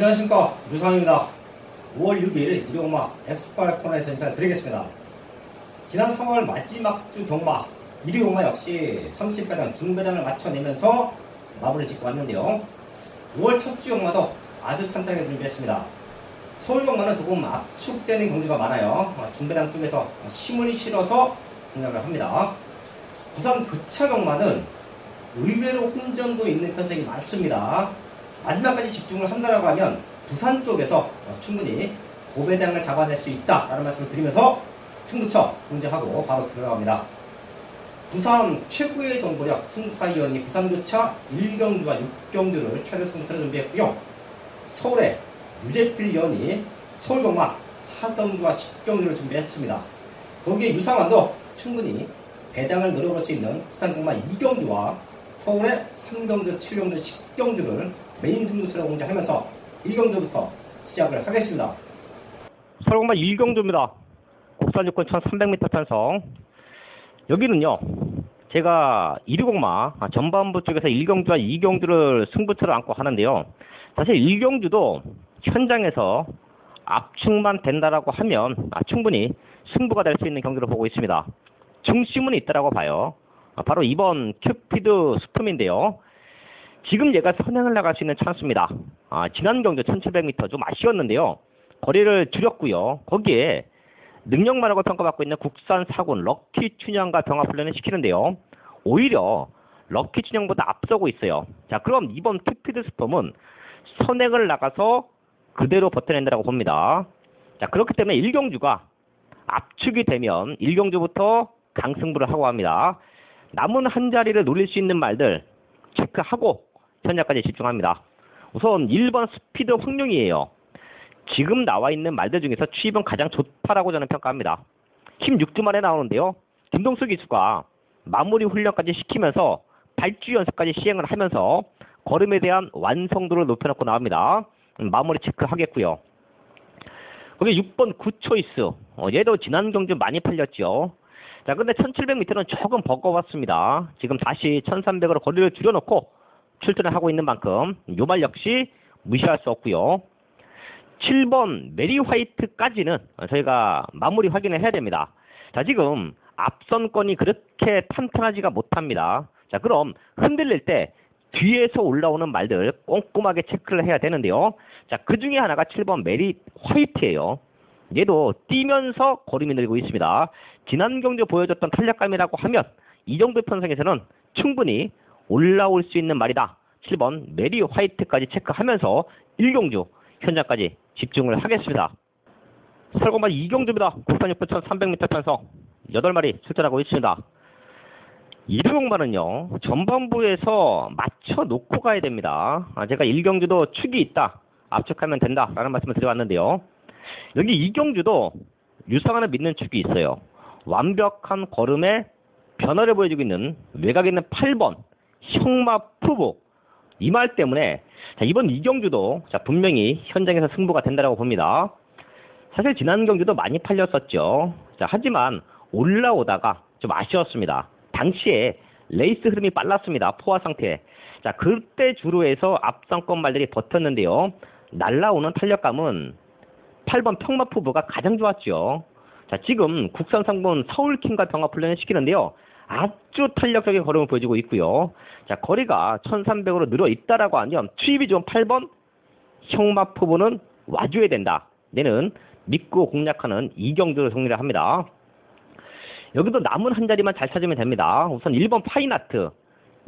안녕하십니까, 유상입니다. 5월 6일 일요마 엑스팔 코너에서 인사를 드리겠습니다. 지난 3월 마지막 주 경마 일요마 역시 30배당 중배당을 맞춰내면서 마무리를 짓고 왔는데요. 5월 첫 주 경마도 아주 탄탄하게 준비했습니다. 서울 경마는 조금 압축되는 경주가 많아요. 중배당 쪽에서 힘을 실어서 공략을 합니다. 부산 교차 경마는 의외로 혼전도 있는 편성이 많습니다. 마지막까지 집중을 한다라고 하면 부산 쪽에서 충분히 고배당을 잡아낼 수 있다라는 말씀을 드리면서 승부처 공개하고 바로 들어갑니다. 부산 최고의 정보력 승부사위원이 부산교차 1경주와 6경주를 최대 승부처로 준비했고요. 서울의 유재필 위원이 서울경마 4경주와 10경주를 준비했습니다. 거기에 유상환도 충분히 배당을 노려볼 수 있는 부산경마 2경주와 서울의 3경주, 7경주, 10경주를 메인 승부처로 공개하면서 1경주부터 시작을 하겠습니다. 서울경마 1경주입니다. 국산유권 1300m 편성. 여기는요, 제가 1위공마 전반부 쪽에서 1경주와 2경주를 승부처로 안고 하는데요. 사실 1경주도 현장에서 압축만 된다라고 하면 충분히 승부가 될 수 있는 경기로 보고 있습니다. 중심은 있다라고 봐요. 바로 이번 큐피드 스톰인데요. 지금 얘가 선행을 나갈 수 있는 찬스입니다. 지난 경주 1700m 좀 아쉬웠는데요. 거리를 줄였고요. 거기에 능력만하고 평가받고 있는 국산 사군 럭키 춘향과 병합훈련을 시키는데요. 오히려 럭키 춘향보다 앞서고 있어요. 자, 그럼 이번 큐피드 스톰은 선행을 나가서 그대로 버텨낸다고 봅니다. 자, 그렇기 때문에 1경주가 압축이 되면 1경주부터 강승부를 하고 합니다. 남은 한 자리를 노릴 수 있는 말들 체크하고 현장까지 집중합니다. 우선 1번 스피드 황룡이에요. 지금 나와 있는 말들 중에서 추입은 가장 좋다라고 저는 평가합니다. 힘 6주 만에 나오는데요. 김동수 기수가 마무리 훈련까지 시키면서 발주 연습까지 시행을 하면서 걸음에 대한 완성도를 높여놓고 나옵니다. 마무리 체크하겠고요. 거기 6번 굿초이스. 얘도 지난 경주 많이 팔렸죠. 자, 근데 1700m는 조금 버거웠습니다. 지금 다시 1300으로 거리를 줄여놓고 출전을 하고 있는 만큼 요 말 역시 무시할 수 없고요. 7번 메리 화이트까지는 저희가 마무리 확인을 해야 됩니다. 자, 지금 앞선권이 그렇게 탄탄하지가 못합니다. 자, 그럼 흔들릴 때 뒤에서 올라오는 말들 꼼꼼하게 체크를 해야 되는데요. 자, 그 중에 하나가 7번 메리 화이트예요. 얘도 뛰면서 걸음이 늘고 있습니다. 지난 경주 보여줬던 탄력감이라고 하면 이 정도 편성에서는 충분히 올라올 수 있는 말이다. 7번 메리 화이트까지 체크하면서 1경주 현장까지 집중을 하겠습니다. 설공마 2경주입니다. 국산 6300m 편성 8마리 출전하고 있습니다. 1위공마는요, 전반부에서 맞춰놓고 가야 됩니다. 제가 1경주도 축이 있다, 압축하면 된다 라는 말씀을 드려왔는데요. 여기 2경주도 유상환을 믿는 축이 있어요. 완벽한 걸음에 변화를 보여주고 있는 외곽에 있는 8번 형마 푸부, 이 말 때문에 이번 2경주도 분명히 현장에서 승부가 된다고 봅니다. 사실 지난 경주도 많이 팔렸었죠. 하지만 올라오다가 좀 아쉬웠습니다. 당시에 레이스 흐름이 빨랐습니다. 포화 상태. 그때 주로 해서 앞선권 말들이 버텼는데요. 날라오는 탄력감은 8번 평마푸부가 가장 좋았죠. 지금 국산 상분 서울킹과 병합훈련을 시키는데요. 아주 탄력적인 걸음을 보여주고 있고요. 거리가 1300으로 늘어 있다라고 하면 투입이 좋은 8번 형마푸부는 와줘야 된다. 얘는 믿고 공략하는 2경주를 정리를 합니다. 여기도 남은 한 자리만 잘 찾으면 됩니다. 우선 1번 파이나트.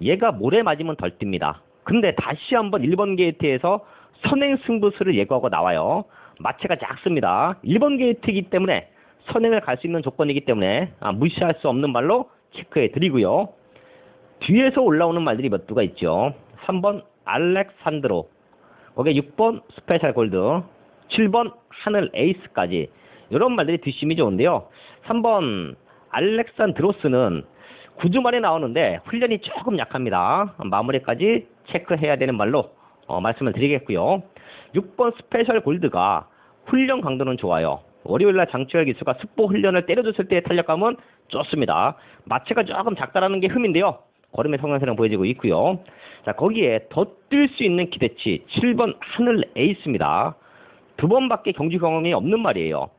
얘가 모래 맞으면 덜 뜁니다. 근데 다시 한번 1번 게이트에서 선행 승부수를 예고하고 나와요. 마체가 작습니다. 1번 게이트이기 때문에 선행을 갈 수 있는 조건이기 때문에 무시할 수 없는 말로 체크해 드리고요. 뒤에서 올라오는 말들이 몇 두가 있죠. 3번 알렉산드로, 거기에 6번 스페셜 골드, 7번 하늘 에이스까지 이런 말들이 뒷심이 좋은데요. 3번 알렉산드로스는 9주 만에 나오는데 훈련이 조금 약합니다. 마무리까지 체크해야 되는 말로 말씀을 드리겠고요. 6번 스페셜 골드가 훈련 강도는 좋아요. 월요일날 장추열 기수가 숙보 훈련을 때려줬을 때의 탄력감은 좋습니다. 마체가 조금 작다라는 게 흠인데요. 걸음의 성장세를 보여주고 있고요. 자, 거기에 더 뛸 수 있는 기대치 7번 하늘 에이스입니다. 두 번밖에 경주 경험이 없는 말이에요.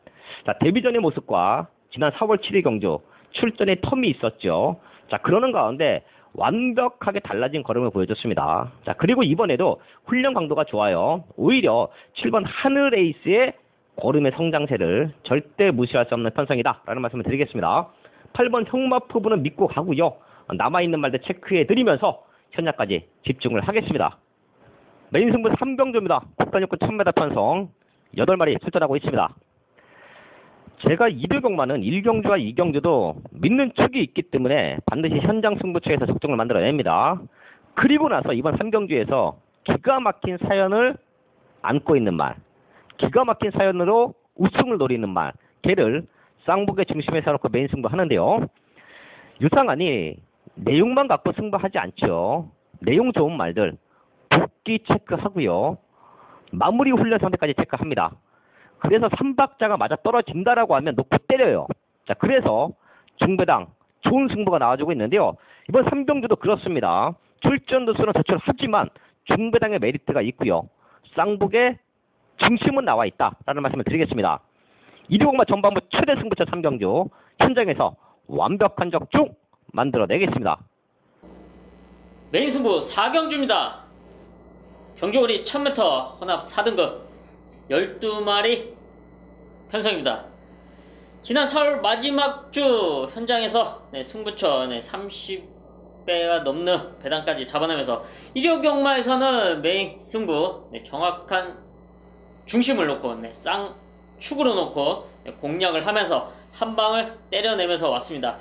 자, 데뷔전의 모습과 지난 4월 7일 경주 출전의 텀이 있었죠. 자, 그러는 가운데 완벽하게 달라진 걸음을 보여줬습니다. 자, 그리고 이번에도 훈련 강도가 좋아요. 오히려 7번 하늘 에이스의 걸음의 성장세를 절대 무시할 수 없는 편성이다 라는 말씀을 드리겠습니다. 8번 형마프부는 믿고 가고요. 남아있는 말들 체크해드리면서 현장까지 집중을 하겠습니다. 메인 승부 3경주입니다. 국산 육군 1000m 편성 8마리 출전하고 있습니다. 제가 이류경마는 1경주와 2경주도 믿는 축이 있기 때문에 반드시 현장 승부처에서 적중을 만들어냅니다. 그리고 나서 이번 3경주에서 기가 막힌 사연을 안고 있는 말, 기가 막힌 사연으로 우승을 노리는 말, 걔를 쌍복의 중심에 세워놓고 메인 승부하는데요. 유상하니 내용만 갖고 승부하지 않죠. 내용 좋은 말들 복귀 체크하고요. 마무리 훈련 상태까지 체크합니다. 그래서 3박자가 맞아 떨어진다라고 하면 놓고 때려요. 자, 그래서 중배당 좋은 승부가 나와주고 있는데요. 이번 3경주도 그렇습니다. 출전 두수는 저출하지만 중배당의 메리트가 있고요. 쌍복의 중심은 나와 있다라는 말씀을 드리겠습니다. 이류경마 전반부 최대 승부처 3경주 현장에서 완벽한 적중 만들어내겠습니다. 메인 승부 4경주입니다. 경주거리 1000m 혼합 4등급 12마리 편성입니다. 지난 4월 마지막 주 현장에서 승부처 30배가 넘는 배당까지 잡아내면서 이류경마에서는 메인 승부 정확한 중심을 놓고 쌍축으로 놓고 공략을 하면서 한 방을 때려내면서 왔습니다.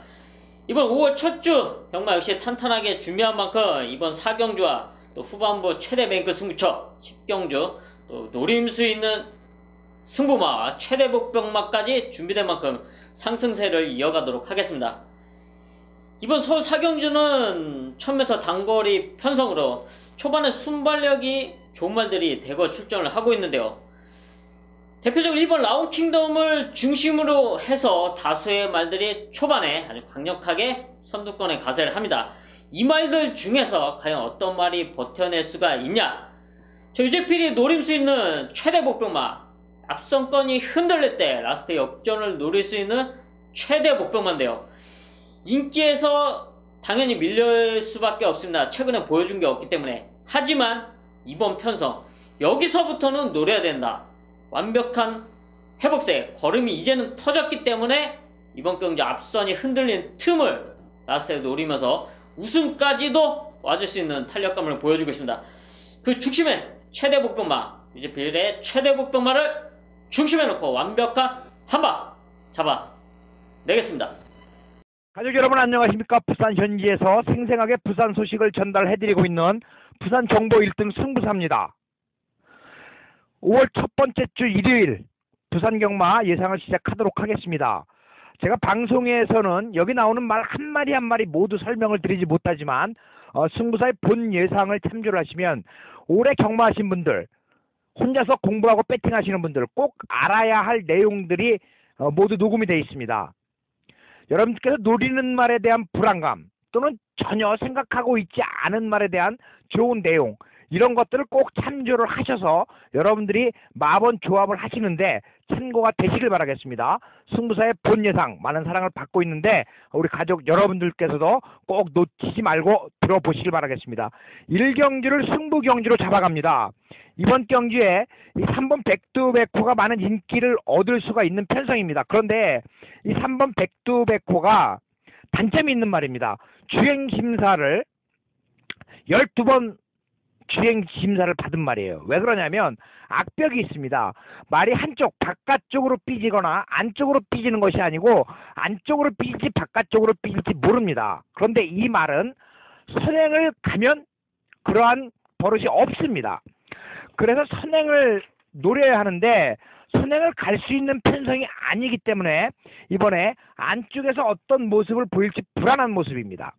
이번 5월 첫 주 경마 역시 탄탄하게 준비한 만큼 이번 4경주와 또 후반부 최대 메인급 승부처 10경주 또 노림수 있는 승부마 최대 복병마까지 준비된 만큼 상승세를 이어가도록 하겠습니다. 이번 서울 4경주는 1000m 단거리 편성으로 초반에 순발력이 좋은 말들이 대거 출전을 하고 있는데요. 대표적으로 1번 라운킹덤을 중심으로 해서 다수의 말들이 초반에 아주 강력하게 선두권에 가세를 합니다. 이 말들 중에서 과연 어떤 말이 버텨낼 수가 있냐? 저 유재필이 노림수 있는 최대 복병마, 앞선권이 흔들릴 때 라스트 역전을 노릴 수 있는 최대 복병마인데요. 인기에서 당연히 밀릴 수밖에 없습니다. 최근에 보여준 게 없기 때문에. 하지만 이번 편성 여기서부터는 노려야 된다. 완벽한 회복세, 걸음이 이제는 터졌기 때문에 이번 경기 앞선이 흔들린 틈을 라스트에 노리면서 우승까지도 와줄 수 있는 탄력감을 보여주고 있습니다. 그 중심에 최대 복병마, 유재필의 최대 복병마를 중심에 놓고 완벽한 한방 잡아내겠습니다. 가족 여러분 안녕하십니까. 부산 현지에서 생생하게 부산 소식을 전달해드리고 있는 부산 정보 1등 승부사입니다. 5월 첫 번째 주 일요일 부산 경마 예상을 시작하도록 하겠습니다. 제가 방송에서는 여기 나오는 말 한 마리 한 마리 모두 설명을 드리지 못하지만 승부사의 본 예상을 참조를 하시면 올해 경마하신 분들, 혼자서 공부하고 배팅하시는 분들 꼭 알아야 할 내용들이 모두 녹음이 되어 있습니다. 여러분들께서 노리는 말에 대한 불안감 또는 전혀 생각하고 있지 않은 말에 대한 좋은 내용, 이런 것들을 꼭 참조를 하셔서 여러분들이 마번 조합을 하시는데 참고가 되시길 바라겠습니다. 승부사의 본 예상 많은 사랑을 받고 있는데 우리 가족 여러분들께서도 꼭 놓치지 말고 들어보시길 바라겠습니다. 1경주를 승부 경주로 잡아갑니다. 이번 경주에 이 3번 백두백호가 많은 인기를 얻을 수가 있는 편성입니다. 그런데 이 3번 백두백호가 단점이 있는 말입니다. 주행심사를 12번 주행심사를 받은 말이에요. 왜 그러냐면 악벽이 있습니다. 말이 한쪽 바깥쪽으로 삐지거나 안쪽으로 삐지는 것이 아니고 안쪽으로 삐질지 바깥쪽으로 삐질지 모릅니다. 그런데 이 말은 선행을 가면 그러한 버릇이 없습니다. 그래서 선행을 노려야 하는데 선행을 갈 수 있는 편성이 아니기 때문에 이번에 안쪽에서 어떤 모습을 보일지 불안한 모습입니다.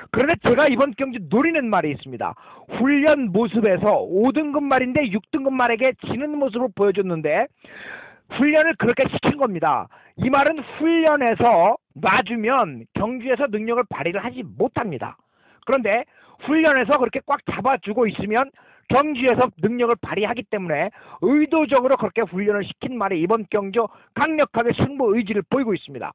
그런데 제가 이번 경주 노리는 말이 있습니다. 훈련 모습에서 5등급 말인데 6등급 말에게 지는 모습을 보여줬는데 훈련을 그렇게 시킨 겁니다. 이 말은 훈련에서 놔주면 경주에서 능력을 발휘를 하지 못합니다. 그런데 훈련에서 그렇게 꽉 잡아주고 있으면 경주에서 능력을 발휘하기 때문에 의도적으로 그렇게 훈련을 시킨 말에 이번 경주 강력하게 승부 의지를 보이고 있습니다.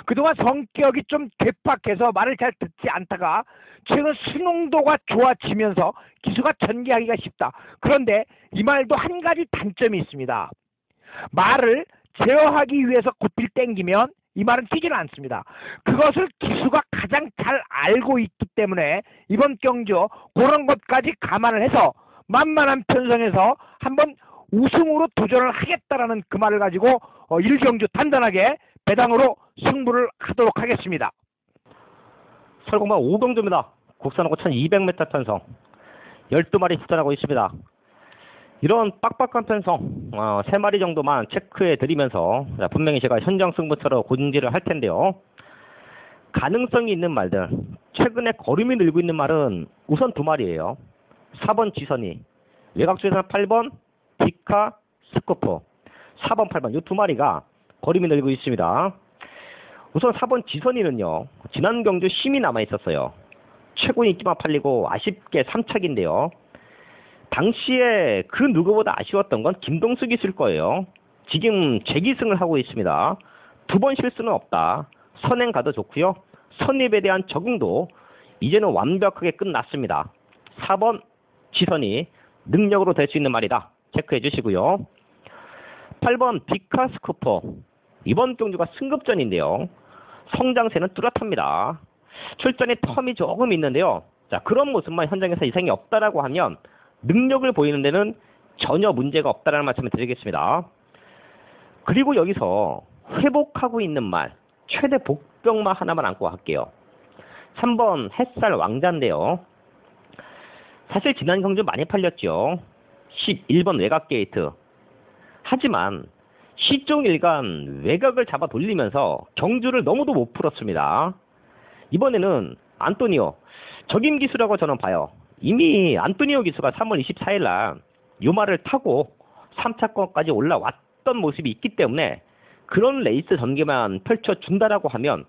그동안 성격이 좀 괴팍해서 말을 잘 듣지 않다가 최근 수능도가 좋아지면서 기수가 전개하기가 쉽다. 그런데 이 말도 한 가지 단점이 있습니다. 말을 제어하기 위해서 고삐를 땡기면 이 말은 뛰지는 않습니다. 그것을 기수가 가장 잘 알고 있기 때문에 이번 경주 그런 것까지 감안을 해서 만만한 편성에서 한번 우승으로 도전을 하겠다라는 그 말을 가지고 1경주 단단하게 배당으로 승부를 하도록 하겠습니다. 설공마 5경주입니다. 국산하고 1200m 편성 12마리 출전하고 있습니다. 이런 빡빡한 편성 3마리 정도만 체크해 드리면서 분명히 제가 현장 승부처럼 고진지를 할 텐데요. 가능성이 있는 말들, 최근에 걸음이 늘고 있는 말은 우선 2마리예요. 4번 지선이, 외곽 쪽에서는 8번 디카 스코프, 4번 8번 이 2마리가 걸음이 늘고 있습니다. 우선 4번 지선이는요, 지난 경주 힘이 남아 있었어요. 최고 인기만 팔리고 아쉽게 3착인데요. 당시에 그 누구보다 아쉬웠던 건 김동숙이 있을 거예요. 지금 재기승을 하고 있습니다. 2번 실수는 없다. 선행 가도 좋고요. 선입에 대한 적응도 이제는 완벽하게 끝났습니다. 4번 지선이 능력으로 될 수 있는 말이다. 체크해 주시고요. 8번 비카스쿠퍼. 이번 경주가 승급전인데요. 성장세는 뚜렷합니다. 출전의 텀이 조금 있는데요. 자, 그런 모습만 현장에서 이상이 없다라고 하면 능력을 보이는 데는 전혀 문제가 없다라는 말씀을 드리겠습니다. 그리고 여기서 회복하고 있는 말, 최대 복병만 하나만 안고 할게요. 3번 햇살 왕자인데요. 사실 지난 경주 많이 팔렸죠. 11번 외곽 게이트. 하지만 시종일관 외곽을 잡아 돌리면서 경주를 너무도 못 풀었습니다. 이번에는 안토니오 적임 기수라고 저는 봐요. 이미 안토니오 기수가 3월 24일 날 요 말을 타고 3차권까지 올라왔던 모습이 있기 때문에 그런 레이스 전개만 펼쳐준다라고 하면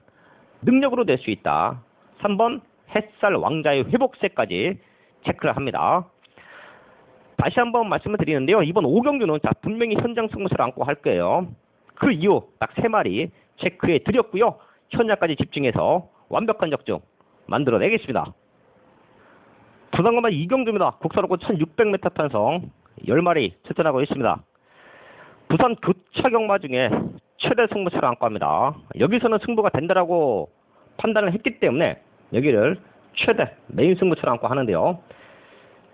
능력으로 될 수 있다. 3번 햇살 왕자의 회복세까지 체크를 합니다. 다시 한번 말씀을 드리는데요. 이번 5경주는 자 분명히 현장 승부처를 안고 할 거예요. 그 이후 딱 3마리 체크해 드렸고요. 현장까지 집중해서 완벽한 적중 만들어내겠습니다. 부산검마 2경주입니다. 국산호고 1600m 편성 10마리 출전하고 있습니다. 부산 교차 경마 중에 최대 승부처를 안고 합니다. 여기서는 승부가 된다라고 판단을 했기 때문에 여기를 최대 메인 승부처를 안고 하는데요.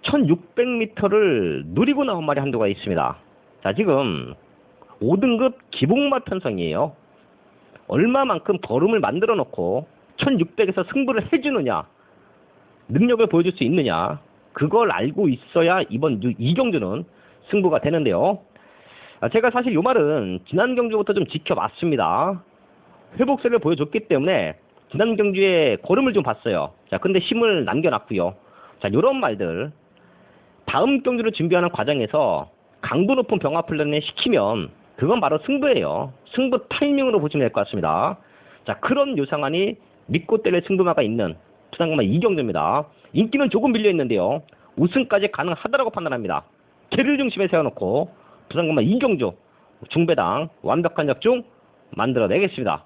1600m를 누리고 나온 말이 한두가 있습니다. 자, 지금 5등급 기복마 편성이에요. 얼마만큼 걸음을 만들어 놓고 1600에서 승부를 해주느냐, 능력을 보여줄 수 있느냐, 그걸 알고 있어야 이번 2경주는 승부가 되는데요. 제가 사실 이 말은 지난 경주부터 좀 지켜봤습니다. 회복세를 보여줬기 때문에 지난 경주에 걸음을 좀 봤어요. 자, 근데 힘을 남겨놨고요. 자, 요런 말들 다음 경주를 준비하는 과정에서 강도 높은 병합 훈련을 시키면 그건 바로 승부예요. 승부 타이밍으로 보시면 될 것 같습니다. 자, 그런 요상한이 믿고 때릴 승부마가 있는 부산검마 2경주입니다. 인기는 조금 밀려있는데요. 우승까지 가능하다라고 판단합니다. 개를 중심에 세워놓고 부산검마 2경주 중배당 완벽한 적중 만들어내겠습니다.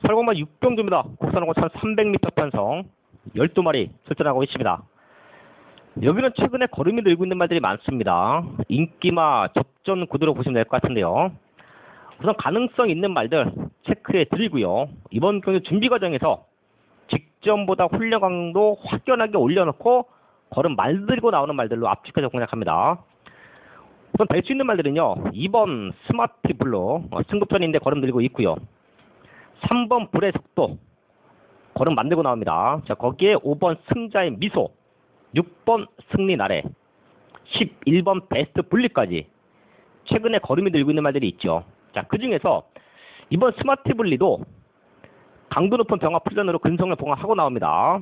설공마 6경주입니다. 국산호고 1300m 편성 12마리 출전하고 있습니다. 여기는 최근에 걸음이 늘고 있는 말들이 많습니다. 인기마 접전 구도로 보시면 될 것 같은데요. 우선 가능성 있는 말들 체크해 드리고요. 이번 경기 준비 과정에서 직전보다 훈련 강도 확연하게 올려놓고 걸음 말들고 나오는 말들로 압축해서 공략합니다. 우선 될 수 있는 말들은요. 2번 스마트 블루 승급전인데 걸음 들고 있고요. 3번 불의 속도 걸음 만들고 나옵니다. 자, 거기에 5번 승자의 미소, 6번 승리 나래, 11번 베스트 분리까지 최근에 걸음이 들고 있는 말들이 있죠. 자, 그 중에서 이번 스마트 분리도 강도 높은 병합 훈련으로 근성을 봉합하고 나옵니다.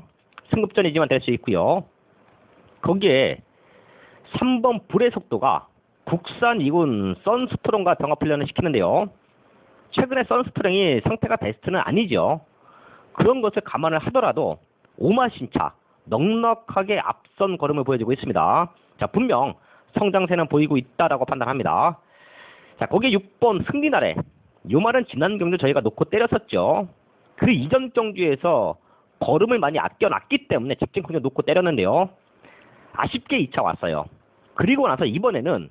승급전이지만 될 수 있고요. 거기에 3번 불의 속도가 국산 2군 선스트롬과 병합 훈련을 시키는데요. 최근에 선스프링이 상태가 베스트는 아니죠. 그런 것을 감안을 하더라도 오마신차 넉넉하게 앞선 걸음을 보여주고 있습니다. 자, 분명 성장세는 보이고 있다라고 판단합니다. 자, 거기에 6번 승리나래. 요 말은 지난 경주 저희가 놓고 때렸었죠. 그 이전 경주에서 걸음을 많이 아껴놨기 때문에 직진 코너 놓고 때렸는데요. 아쉽게 2차 왔어요. 그리고 나서 이번에는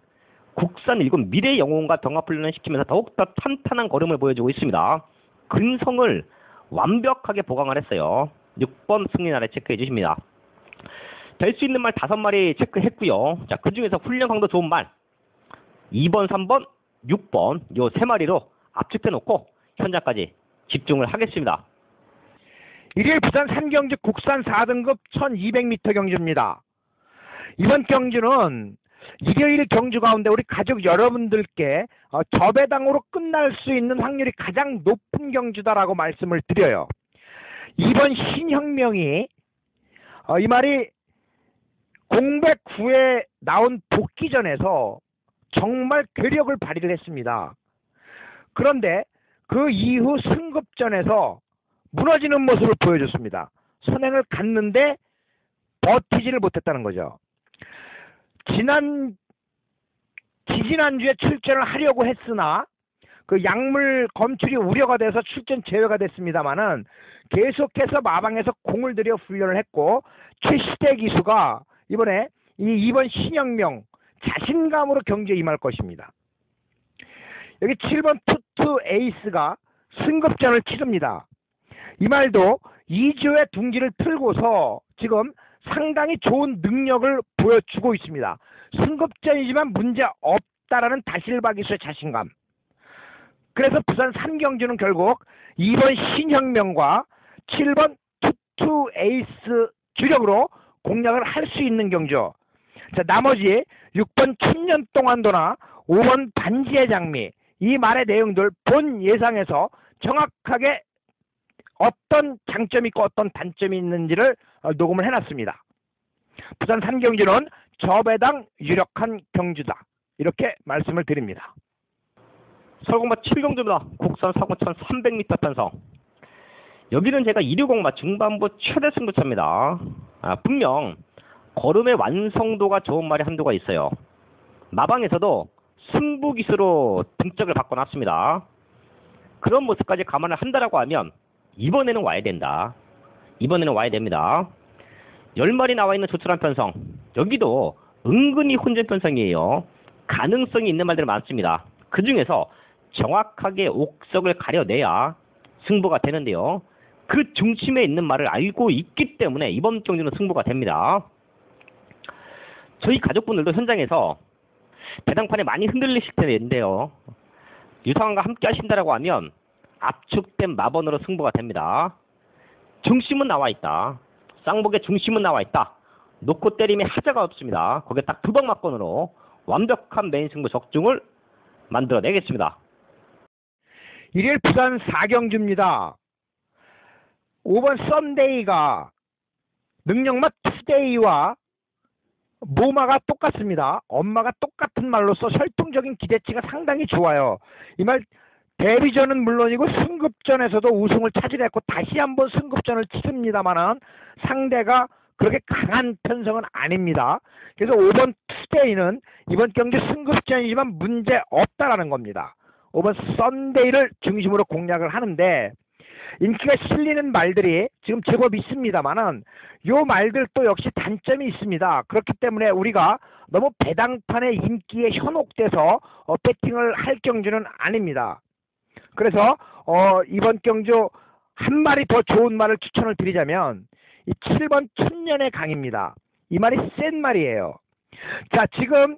국산 1군 미래 영웅과 병합훈련을 시키면서 더욱더 탄탄한 걸음을 보여주고 있습니다. 근성을 완벽하게 보강을 했어요. 6번 승리나래 체크해 주십니다. 될 수 있는 말 5마리 체크했고요. 자, 그 중에서 훈련 강도 좋은 말 2번, 3번, 6번 요 3마리로 압축해 놓고 현장까지 집중을 하겠습니다. 일요일 부산 3경주 국산 4등급 1200m 경주입니다. 이번 경주는 일요일 경주 가운데 우리 가족 여러분들께 저배당으로 끝날 수 있는 확률이 가장 높은 경주다라고 말씀을 드려요. 이번 신혁명이 이 말이 공백 후에 나온 복귀전에서 정말 괴력을 발휘를 했습니다. 그런데 그 이후 승급전에서 무너지는 모습을 보여줬습니다. 선행을 갔는데 버티지를 못했다는 거죠. 지지난주에 출전을 하려고 했으나 그 약물 검출이 우려가 돼서 출전 제외가 됐습니다만은 계속해서 마방에서 공을 들여 훈련을 했고 최시대 기수가 이번에 이번 신혁명 자신감으로 경기에 임할 것입니다. 여기 7번 투투 에이스가 승급전을 치릅니다. 이 말도 2조의 둥지를 틀고서 지금 상당히 좋은 능력을 보여주고 있습니다. 승급전이지만 문제 없다라는 다실바 기수의 자신감. 그래서 부산 3경주는 결국 2번 신혁명과 7번 투투 에이스 주력으로 공략을 할 수 있는 경주. 자, 나머지 6번 천년동안도나 5번 반지의 장미 이 말의 내용들 본 예상에서 정확하게 어떤 장점이 있고 어떤 단점이 있는지를 녹음을 해놨습니다. 부산 3경주는 저배당 유력한 경주다. 이렇게 말씀을 드립니다. 설공마 7경주입니다. 국산 사고천 300m 편성. 여기는 제가 260마 중반부 최대 승부차입니다. 분명 걸음의 완성도가 좋은 말이 한두가 있어요. 마방에서도 승부기수로 등짝을 바꿔놨습니다. 그런 모습까지 감안을 한다라고 하면 이번에는 와야 된다. 이번에는 와야 됩니다. 10마리 나와 있는 조촐한 편성. 여기도 은근히 혼전 편성이에요. 가능성이 있는 말들이 많습니다. 그 중에서 정확하게 옥석을 가려내야 승부가 되는데요. 그 중심에 있는 말을 알고 있기 때문에 이번 경기는 승부가 됩니다. 저희 가족분들도 현장에서 배당판에 많이 흔들리실 텐데요. 유상환과 함께 하신다라고 하면 압축된 마번으로 승부가 됩니다. 중심은 나와 있다. 쌍복의 중심은 나와 있다. 놓고 때림에 하자가 없습니다. 거기에 딱 두방막건으로 완벽한 메인 승부 적중을 만들어내겠습니다. 일요일 부산 4경주입니다. 5번 썬데이가 능력맛 투데이와 모마가 똑같습니다. 엄마가 똑같은 말로써 혈통적인 기대치가 상당히 좋아요. 이 말 데뷔전은 물론이고 승급전에서도 우승을 차지했고 다시 한번 승급전을 치릅니다만은 상대가 그렇게 강한 편성은 아닙니다. 그래서 5번 투데이는 이번 경기 승급전이지만 문제 없다라는 겁니다. 5번 썬데이를 중심으로 공략을 하는데 인기가 실리는 말들이 지금 제법 있습니다만은 요 말들도 역시 단점이 있습니다. 그렇기 때문에 우리가 너무 배당판의 인기에 현혹돼서 배팅을 할 경주는 아닙니다. 그래서 이번 경주 한 마리 더 좋은 말을 추천을 드리자면 이 7번 천년의 강입니다. 이 말이 센 말이에요. 자, 지금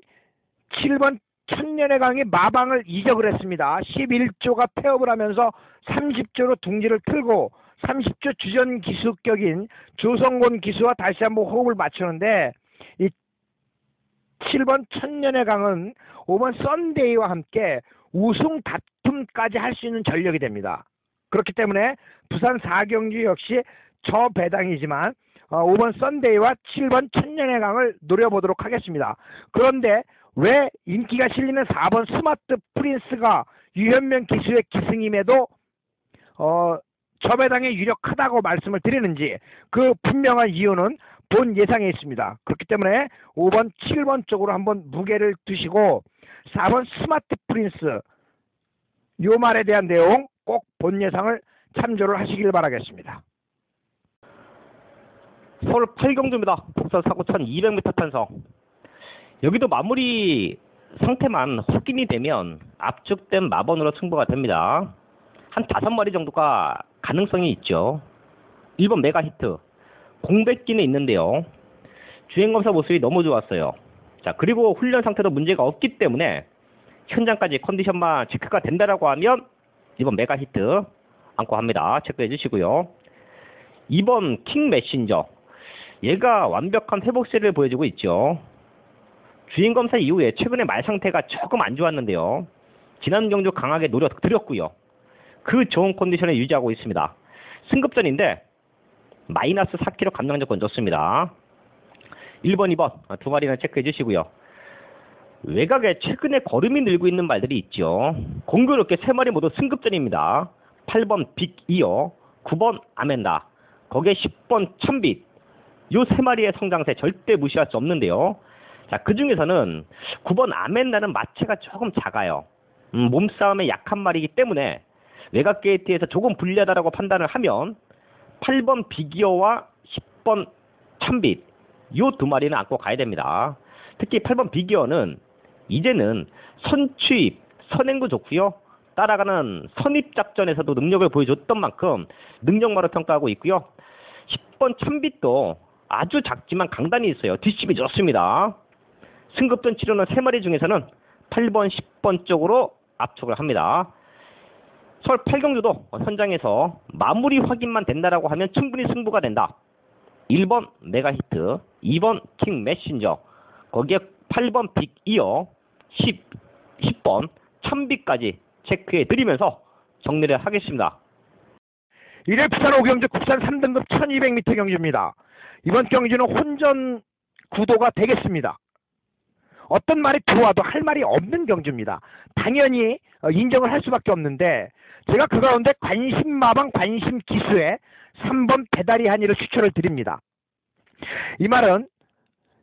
7번 천년의 강이 마방을 이적을 했습니다. 11조가 폐업을 하면서 30조로 둥지를 틀고 30조 주전 기수격인 조성곤 기수와 다시 한번 호흡을 맞추는데 이 7번 천년의 강은 5번 썬데이와 함께 우승 다툼까지 할 수 있는 전력이 됩니다. 그렇기 때문에 부산 4경주 역시 저배당이지만 5번 썬데이와 7번 천년의 강을 노려보도록 하겠습니다. 그런데 왜 인기가 실리는 4번 스마트 프린스가 유현명 기수의 기승임에도 저배당에 유력하다고 말씀을 드리는지 그 분명한 이유는 본 예상에 있습니다. 그렇기 때문에 5번, 7번 쪽으로 한번 무게를 두시고 4번 스마트 프린스 요 말에 대한 내용 꼭 본 예상을 참조를 하시길 바라겠습니다. 서울 8경주입니다. 국산 사고 1200m 탄성. 여기도 마무리 상태만 확인이 되면 압축된 마번으로 승부가 됩니다. 한 5마리 정도가 가능성이 있죠. 1번 메가히트 공백기는 있는데요. 주행검사 모습이 너무 좋았어요. 자, 그리고 훈련 상태도 문제가 없기 때문에 현장까지 컨디션만 체크가 된다라고 하면 2번 메가히트 안고 합니다. 체크해 주시고요. 2번 킹 메신저, 얘가 완벽한 회복세를 보여주고 있죠. 주행검사 이후에 최근에 말 상태가 조금 안 좋았는데요. 지난 경주 강하게 노력드렸고요. 그 좋은 컨디션을 유지하고 있습니다. 승급전인데 마이너스 4kg 감량 조건 좋습니다. 1번, 2번 두 마리는 체크해 주시고요. 외곽에 최근에 걸음이 늘고 있는 말들이 있죠. 공교롭게 세 마리 모두 승급전입니다. 8번 빅이어, 9번 아멘다, 거기에 10번 참빛. 요 세 마리의 성장세 절대 무시할 수 없는데요. 자, 그 중에서는 9번 아멘다는 마체가 조금 작아요. 몸싸움에 약한 말이기 때문에 외곽 게이트에서 조금 불리하다라고 판단을 하면 8번 빅이어와 10번 참빛 요 두 마리는 안고 가야 됩니다. 특히 8번 빅이어는 이제는 선취입, 선행도 좋고요. 따라가는 선입 작전에서도 능력을 보여줬던 만큼 능력마로 평가하고 있고요. 10번 참빛도 아주 작지만 강단이 있어요. 뒷심이 좋습니다. 승급전 치료는 3마리 중에서는 8번, 10번 쪽으로 압축을 합니다. 서울 8경주도 현장에서 마무리 확인만 된다라고 하면 충분히 승부가 된다. 1번 메가히트, 2번 킹 메신저, 거기에 8번 빅이어, 10번 참빛까지 체크해 드리면서 정리를 하겠습니다. 1회 부산 5경주 국산 3등급 1200m 경주입니다. 이번 경주는 혼전 구도가 되겠습니다. 어떤 말이 들어와도 할 말이 없는 경주입니다. 당연히 인정을 할 수밖에 없는데 제가 그 가운데 관심마방 관심기수에 3번 배다리 한이를 추천을 드립니다. 이 말은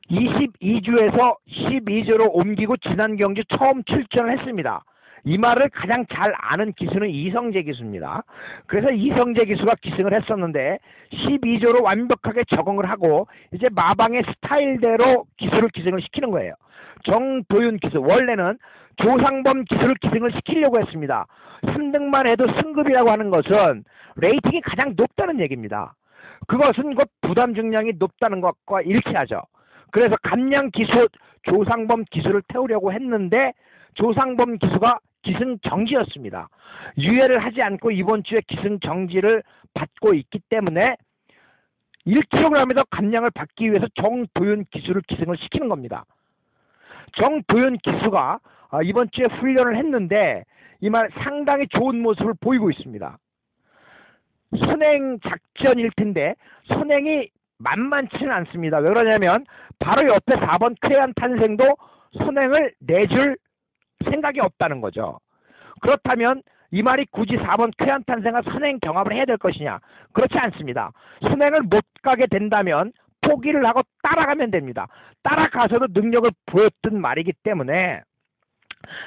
22주에서 12주로 옮기고 지난 경주 처음 출전을 했습니다. 이 말을 가장 잘 아는 기수는 이성재 기수입니다. 그래서 이성재 기수가 기승을 했었는데 12조로 완벽하게 적응을 하고 이제 마방의 스타일대로 기수를 기승을 시키는 거예요. 정도윤 기수, 원래는 조상범 기수를 기승을 시키려고 했습니다. 3등만 해도 승급이라고 하는 것은 레이팅이 가장 높다는 얘기입니다. 그것은 곧 부담 중량이 높다는 것과 일치하죠. 그래서 감량 기수 조상범 기수를 태우려고 했는데 조상범 기수가 기승 정지였습니다. 유예를 하지 않고 이번 주에 기승 정지를 받고 있기 때문에 1kg에도 감량을 받기 위해서 정도윤 기수를 기승을 시키는 겁니다. 정도윤 기수가 이번 주에 훈련을 했는데 이 말 상당히 좋은 모습을 보이고 있습니다. 선행 작전일 텐데 선행이 만만치는 않습니다. 왜 그러냐면 바로 옆에 4번 크레안 탄생도 선행을 내줄 생각이 없다는 거죠. 그렇다면 이 말이 굳이 4번 크레안 탄생과 선행 경합을 해야 될 것이냐? 그렇지 않습니다. 선행을 못 가게 된다면 포기를 하고 따라가면 됩니다. 따라가서도 능력을 보였던 말이기 때문에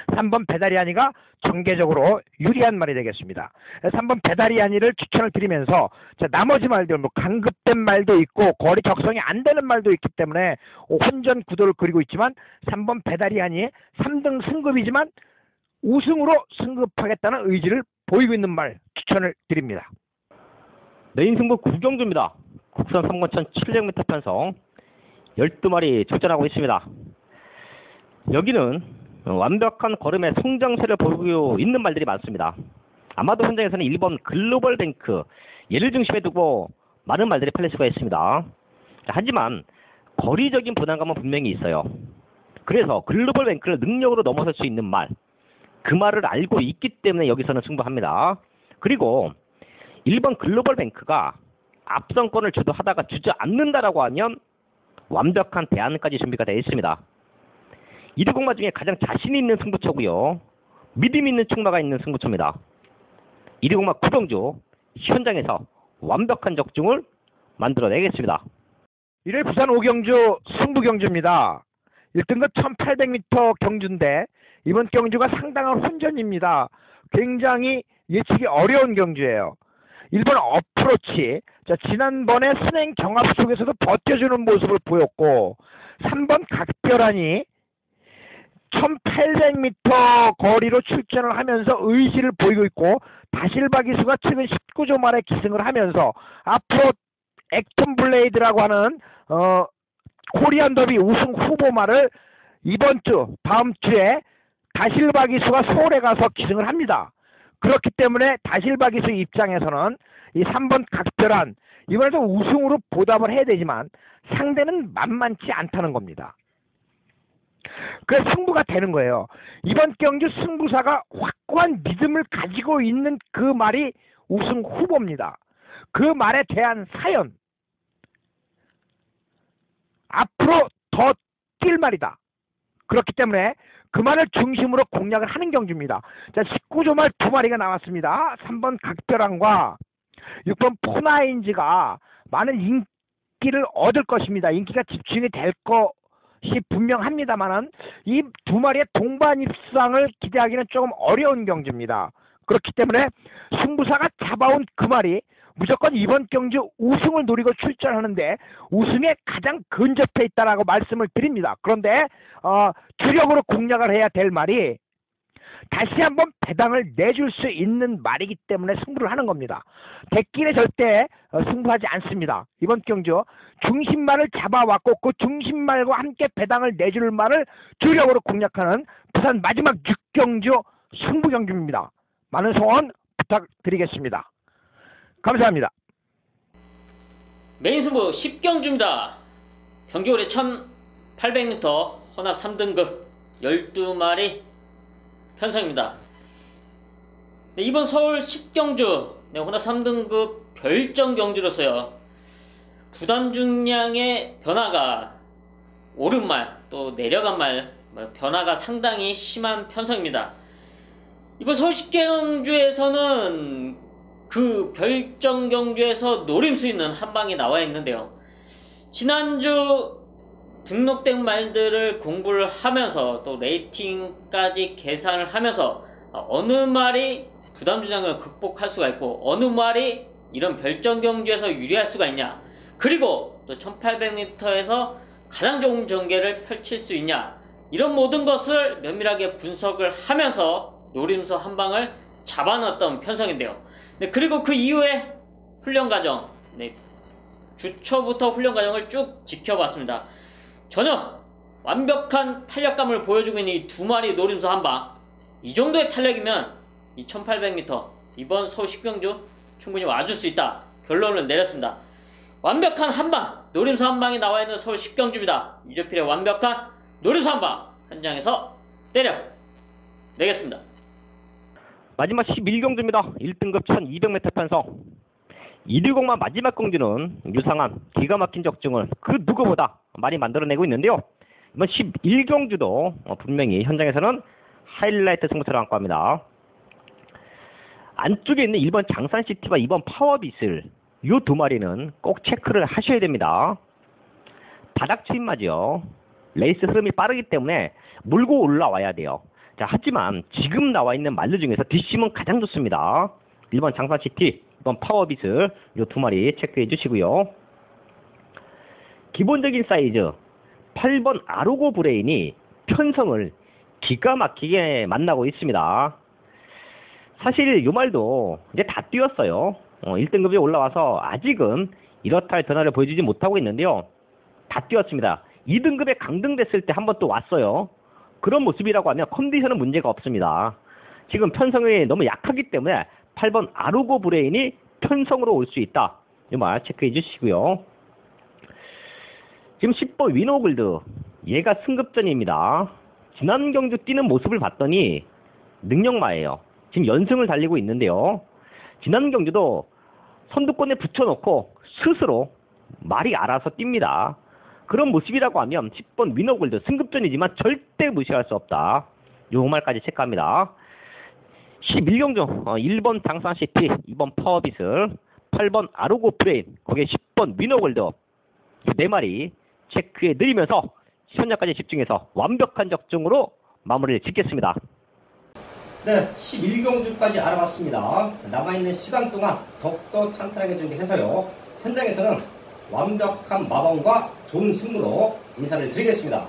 3번 배다리아니가 전개적으로 유리한 말이 되겠습니다. 3번 배다리아니를 추천을 드리면서 나머지 말들 뭐 강급된 말도 있고 거리 적성이 안 되는 말도 있기 때문에 혼전 구도를 그리고 있지만 3번 배다리아니의 3등 승급이지만 우승으로 승급하겠다는 의지를 보이고 있는 말 추천을 드립니다. 메인 승부 구경주입니다. 국산 3권 1700m 편성 12마리 출전하고 있습니다. 여기는 완벽한 걸음의 성장세를 보이고 있는 말들이 많습니다. 아마도 현장에서는 1번 글로벌 뱅크 얘를 중심에 두고 많은 말들이 팔릴 수가 있습니다. 하지만 거리적인 부담감은 분명히 있어요. 그래서 글로벌 뱅크를 능력으로 넘어설 수 있는 말, 그 말을 알고 있기 때문에 여기서는 승부합니다. 그리고 1번 글로벌 뱅크가 앞선권을 주도하다가 주지 않는다라고 하면 완벽한 대안까지 준비가 되어 있습니다. 120마 중에 가장 자신 있는 승부처고요. 믿음 있는 충마가 있는 승부처입니다. 1위공마 구병주 현장에서 완벽한 적중을 만들어내겠습니다. 1회 부산 5경주 승부 경주입니다. 1등급 1800m 경주인데 이번 경주가 상당한 혼전입니다. 굉장히 예측이 어려운 경주예요. 1번 어프로치, 자, 지난번에 순행 경합 속에서도 버텨주는 모습을 보였고 3번 각별하니 1800m 거리로 출전을 하면서 의지를 보이고 있고 다실바 기수가 최근 19조 말에 기승을 하면서 앞으로 액톤 블레이드라고 하는 코리안 더비 우승 후보마를 이번 주 다음 주에 다실바 기수가 서울에 가서 기승을 합니다. 그렇기 때문에 다실바 기수 입장에서는 이 3번 각별한 이번에도 우승으로 보답을 해야 되지만 상대는 만만치 않다는 겁니다. 그래서 승부가 되는 거예요. 이번 경주 승부사가 확고한 믿음을 가지고 있는 그 말이 우승 후보입니다. 그 말에 대한 사연, 앞으로 더 뛸 말이다. 그렇기 때문에 그 말을 중심으로 공략을 하는 경주입니다. 자, 19조 말 두 마리가 나왔습니다. 3번 각별함과 6번 포나인즈가 많은 인기를 얻을 것입니다. 인기가 집중이 될 것이 분명합니다만은 이 두 마리의 동반 입상을 기대하기는 조금 어려운 경주입니다. 그렇기 때문에 승부사가 잡아온 그 말이 무조건 이번 경주 우승을 노리고 출전하는데 우승에 가장 근접해 있다라고 말씀을 드립니다. 그런데 주력으로 공략을 해야 될 말이 다시 한번 배당을 내줄 수 있는 말이기 때문에 승부를 하는 겁니다. 대길에 절대 승부하지 않습니다. 이번 경주 중심말을 잡아왔고 그 중심말과 함께 배당을 내줄 말을 주력으로 공략하는 부산 마지막 6경주 승부 경주입니다. 많은 소원 부탁드리겠습니다. 감사합니다. 메인 승부 10경주입니다. 경주거리 1800m 혼합 3등급 12마리 편성입니다. 네, 이번 서울 10경주 혼합 3등급 결정 경주로서요. 부담 중량의 변화가 오른말 또 내려간 말 변화가 상당히 심한 편성입니다. 이번 서울 10경주에서는 그 별정 경주에서 노림 수 있는 한 방이 나와 있는데요. 지난주 등록된 말들을 공부를 하면서 또 레이팅까지 계산을 하면서 어느 말이 부담 주장을 극복할 수가 있고 어느 말이 이런 별정 경주에서 유리할 수가 있냐, 그리고 또 1800m에서 가장 좋은 전개를 펼칠 수 있냐, 이런 모든 것을 면밀하게 분석을 하면서 노림수 한 방을 잡아놨던 편성인데요. 네, 그리고 그 이후에 훈련 과정, 네, 주초부터 훈련 과정을 쭉 지켜봤습니다. 전혀 완벽한 탄력감을 보여주고 있는 이 두 마리 노림수 한방, 이 정도의 탄력이면 이 1800m 이번 서울 10경주 충분히 와줄 수 있다 결론을 내렸습니다. 완벽한 한방, 노림수 한방이 나와 있는 서울 10경주입니다. 이르필의 완벽한 노림수 한방 현장에서 때려 내겠습니다. 마지막 11경주입니다. 1등급 1200m 편성. 1위공마 마지막 경주는 유상한 기가 막힌 적중을 그 누구보다 많이 만들어내고 있는데요. 이번 11경주도 분명히 현장에서는 하이라이트 승부처를 안고 합니다. 안쪽에 있는 1번 장산시티와 2번 파워빗을 이 두 마리는 꼭 체크를 하셔야 됩니다. 바닥 추임맞이요. 레이스 흐름이 빠르기 때문에 물고 올라와야 돼요. 자, 하지만 지금 나와 있는 말들 중에서 뒷심은 가장 좋습니다. 1번 장산시티, 2번 파워빗을 이 두 마리 체크해 주시고요. 기본적인 사이즈 8번 아로고 브레인이 편성을 기가 막히게 만나고 있습니다. 사실 이 말도 이제 다 뛰었어요. 1등급에 올라와서 아직은 이렇다 할 변화를 보여주지 못하고 있는데요. 다 뛰었습니다. 2등급에 강등됐을 때 한번 또 왔어요. 그런 모습이라고 하면 컨디션은 문제가 없습니다. 지금 편성이 너무 약하기 때문에 8번 아로고 브레인이 편성으로 올 수 있다. 이 말 체크해 주시고요. 지금 10번 위너글드, 얘가 승급전입니다. 지난 경주 뛰는 모습을 봤더니 능력마예요. 지금 연승을 달리고 있는데요. 지난 경주도 선두권에 붙여놓고 스스로 말이 알아서 뜁니다. 그런 모습이라고 하면 10번 위너골드 승급전이지만 절대 무시할 수 없다. 요 말까지 체크합니다. 11경주 1번 당산시티, 2번 파워빗을, 8번 아르고 브레인, 거기에 10번 위너골드 4마리 체크해 드리면서 현장까지 집중해서 완벽한 적중으로 마무리를 짓겠습니다. 네, 11경주까지 알아봤습니다. 남아있는 시간 동안 더욱더 탄탄하게 준비해서요. 현장에서는 완벽한 마방과 좋은 승부로 인사를 드리겠습니다.